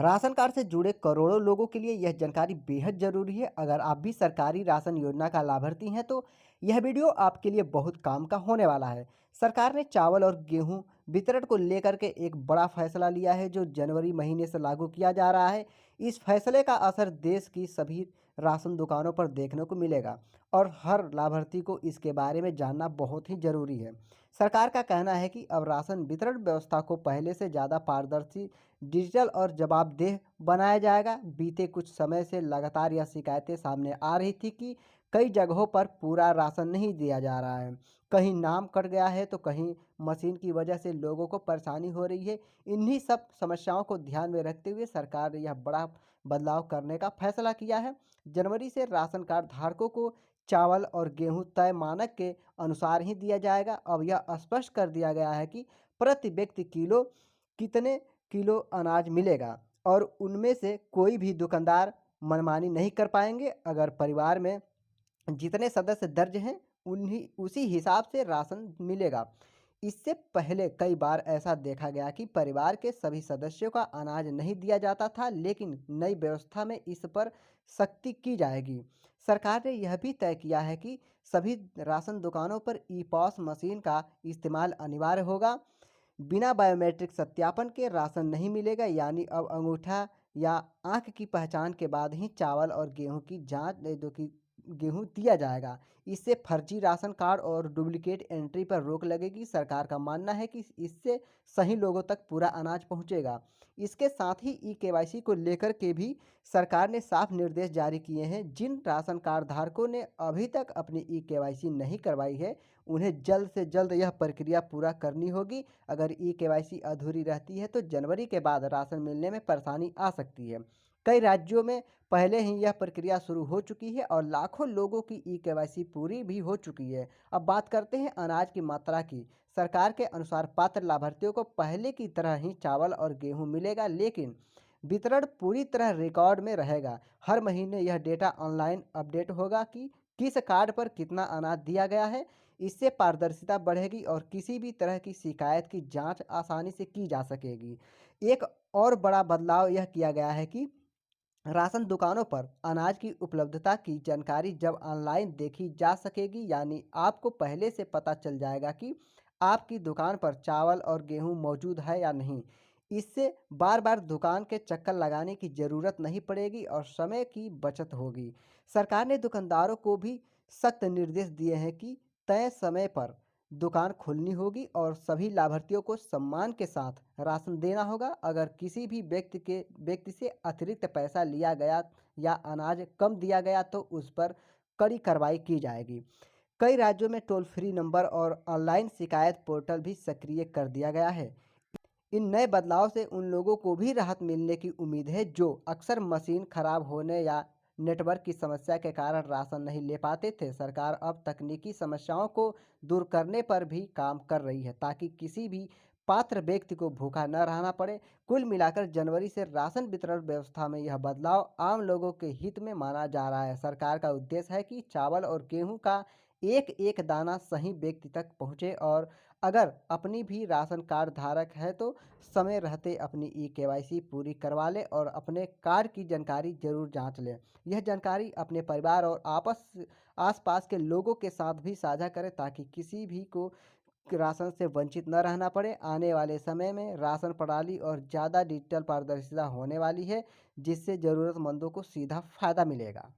Ration card से जुड़े करोड़ों लोगों के लिए यह जानकारी बेहद जरूरी है। अगर आप भी सरकारी राशन योजना का लाभार्थी हैं तो यह वीडियो आपके लिए बहुत काम का होने वाला है। सरकार ने चावल और गेहूं वितरण को लेकर के एक बड़ा फैसला लिया है जो जनवरी महीने से लागू किया जा रहा है। इस फैसले का असर देश की सभी राशन दुकानों पर देखने को मिलेगा और हर लाभार्थी को इसके बारे में जानना बहुत ही जरूरी है। सरकार का कहना है कि अब राशन वितरण व्यवस्था को पहले से ज़्यादा पारदर्शी, डिजिटल और जवाबदेह बनाया जाएगा। बीते कुछ समय से लगातार यह शिकायतें सामने आ रही थी कि कई जगहों पर पूरा राशन नहीं दिया जा रहा है। कहीं नाम कट गया है तो कहीं मशीन की वजह से लोगों को परेशानी हो रही है। इन्हीं सब समस्याओं को ध्यान में रखते हुए सरकार ने यह बड़ा बदलाव करने का फैसला किया है। जनवरी से राशन कार्ड धारकों को चावल और गेहूं तय मानक के अनुसार ही दिया जाएगा। अब यह स्पष्ट कर दिया गया है कि प्रति व्यक्ति किलो कितने किलो अनाज मिलेगा और उनमें से कोई भी दुकानदार मनमानी नहीं कर पाएंगे। अगर परिवार में जितने सदस्य दर्ज हैं उन्हीं उसी हिसाब से राशन मिलेगा। इससे पहले कई बार ऐसा देखा गया कि परिवार के सभी सदस्यों का अनाज नहीं दिया जाता था, लेकिन नई व्यवस्था में इस पर सख्ती की जाएगी। सरकार ने यह भी तय किया है कि सभी राशन दुकानों पर ई पॉस मशीन का इस्तेमाल अनिवार्य होगा। बिना बायोमेट्रिक सत्यापन के राशन नहीं मिलेगा, यानी अब अंगूठा या आंख की पहचान के बाद ही चावल और गेहूं की जांच जो कि गेहूं दिया जाएगा। इससे फर्जी राशन कार्ड और डुप्लीकेट एंट्री पर रोक लगेगी। सरकार का मानना है कि इससे सही लोगों तक पूरा अनाज पहुंचेगा। इसके साथ ही ई केवाईसी को लेकर के भी सरकार ने साफ निर्देश जारी किए हैं। जिन राशन कार्ड धारकों ने अभी तक अपनी ई केवाईसी नहीं करवाई है उन्हें जल्द से जल्द यह प्रक्रिया पूरा करनी होगी। अगर ई केवाईसी अधूरी रहती है तो जनवरी के बाद राशन मिलने में परेशानी आ सकती है। कई राज्यों में पहले ही यह प्रक्रिया शुरू हो चुकी है और लाखों लोगों की ई केवाईसी पूरी भी हो चुकी है। अब बात करते हैं अनाज की मात्रा की। सरकार के अनुसार पात्र लाभार्थियों को पहले की तरह ही चावल और गेहूं मिलेगा, लेकिन वितरण पूरी तरह रिकॉर्ड में रहेगा। हर महीने यह डेटा ऑनलाइन अपडेट होगा कि किस कार्ड पर कितना अनाज दिया गया है। इससे पारदर्शिता बढ़ेगी और किसी भी तरह की शिकायत की जांच आसानी से की जा सकेगी। एक और बड़ा बदलाव यह किया गया है कि राशन दुकानों पर अनाज की उपलब्धता की जानकारी जब ऑनलाइन देखी जा सकेगी, यानी आपको पहले से पता चल जाएगा कि आपकी दुकान पर चावल और गेहूं मौजूद है या नहीं। इससे बार बार दुकान के चक्कर लगाने की ज़रूरत नहीं पड़ेगी और समय की बचत होगी। सरकार ने दुकानदारों को भी सख्त निर्देश दिए हैं कि तय समय पर दुकान खोलनी होगी और सभी लाभार्थियों को सम्मान के साथ राशन देना होगा। अगर किसी भी व्यक्ति से अतिरिक्त पैसा लिया गया या अनाज कम दिया गया तो उस पर कड़ी कार्रवाई की जाएगी। कई राज्यों में टोल फ्री नंबर और ऑनलाइन शिकायत पोर्टल भी सक्रिय कर दिया गया है। इन नए बदलाव से उन लोगों को भी राहत मिलने की उम्मीद है जो अक्सर मशीन खराब होने या नेटवर्क की समस्या के कारण राशन नहीं ले पाते थे। सरकार अब तकनीकी समस्याओं को दूर करने पर भी काम कर रही है ताकि किसी भी पात्र व्यक्ति को भूखा न रहना पड़े। कुल मिलाकर जनवरी से राशन वितरण व्यवस्था में यह बदलाव आम लोगों के हित में माना जा रहा है। सरकार का उद्देश्य है कि चावल और गेहूं का एक एक दाना सही व्यक्ति तक पहुंचे और अगर अपनी भी राशन कार्ड धारक है तो समय रहते अपनी ई केवाईसी पूरी करवा लें और अपने कार्ड की जानकारी जरूर जांच लें। यह जानकारी अपने परिवार और आसपास के लोगों के साथ भी साझा करें ताकि किसी भी को राशन से वंचित न रहना पड़े। आने वाले समय में राशन प्रणाली और ज़्यादा डिजिटल पारदर्शिता होने वाली है जिससे ज़रूरतमंदों को सीधा फायदा मिलेगा।